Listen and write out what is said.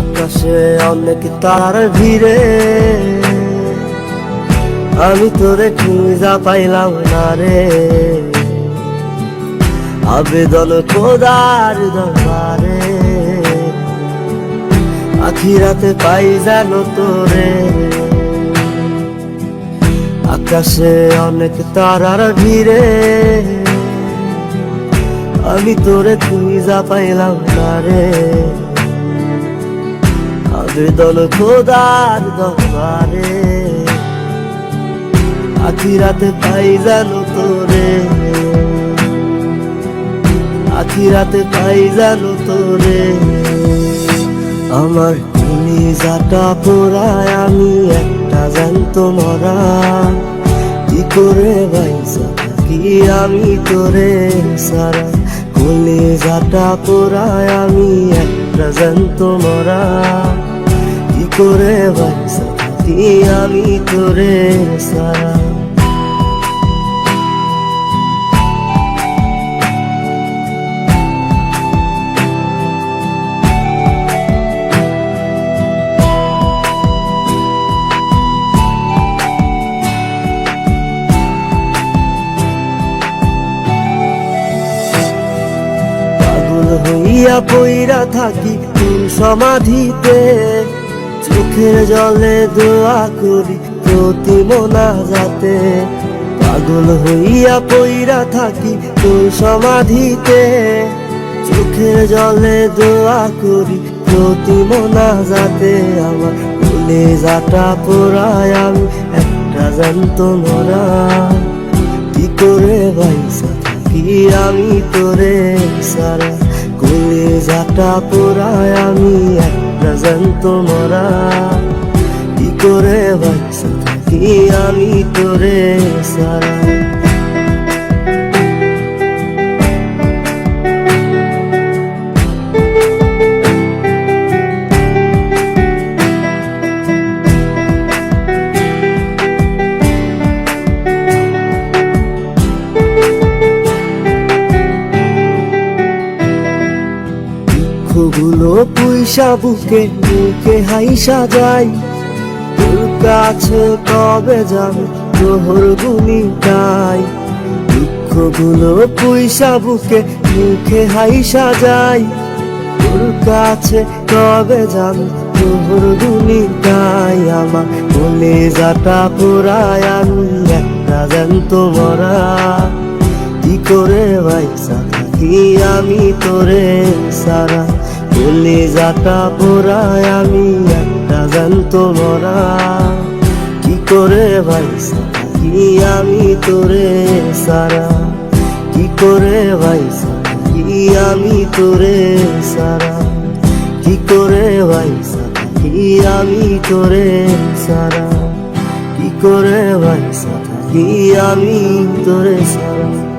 আকাশে অনেক তারার ভিড়ে আমি তোরে খুঁজা পাইলাম না রে। আবেদন খোদার দরবারে আখিরাতে পাই জানো তোরে। আকাশে অনেক তারার ভিড়ে আমি তোরে খুঁজা পাইলাম না রে। আবেদন খোদার দরবারে আখিরাতে পাই জানো তোরে। আখিরাতে পাই জানো তোরে। আমার কলিজাটা পোড়ায় আমি একটা জ্যান্ত মরা। কি করে বাইসা থাকি আমি তোরে সারা। কলিজাটা পোড়ায় আমি একটা জ্যান্ত মরা। কি করে বাইসা থাকি আমি তোরে সারা। হইয়া পইরা থাকি তোর সমাধিতে। চোখের জলে দোয়া করি প্রতি মোনাজাতে। পাগল হইয়া পইরা থাকি তোর সমাধিতে। চোখের জলে দোয়া করি প্রতি মোনাজাতে। আমার কলিজাটা পোড়ায় আমি একটা জ্যান্ত মরা। কি করে বাইসা থাকি আমি তোরে সারা। কলিজাটা পোড়ায় আমি একটা জ্যান্ত মরা। কি করে বাইসা থাকি আমি তোরে সারা। দুঃখগুলো পুইসা বুকে মুখে হাইসা যাই। তোর কাছে কবে যাবে তোর গুণিটাই। দুঃখগুলো পুইসা বুকে মুখে হাইসা যাই। তোর কাছে কবে যাবে তোর গুণিটাই। আমার কলিজাটা পোড়ায় আমি একটা জ্যান্ত মরা। কি করে বাইসা থাকি আমি তোরে সারা। কলিজাটা পোড়ায় আমি একটা জ্যান্ত মরা। কি করে বাইসা থাকি আমি তোরে সারা। কি করে বাইসা থাকি আমি তোরে সারা। কি করে বাইসা থাকি আমি তোরে সারা। কি করে বাইসা থাকি আমি তোরে সারা।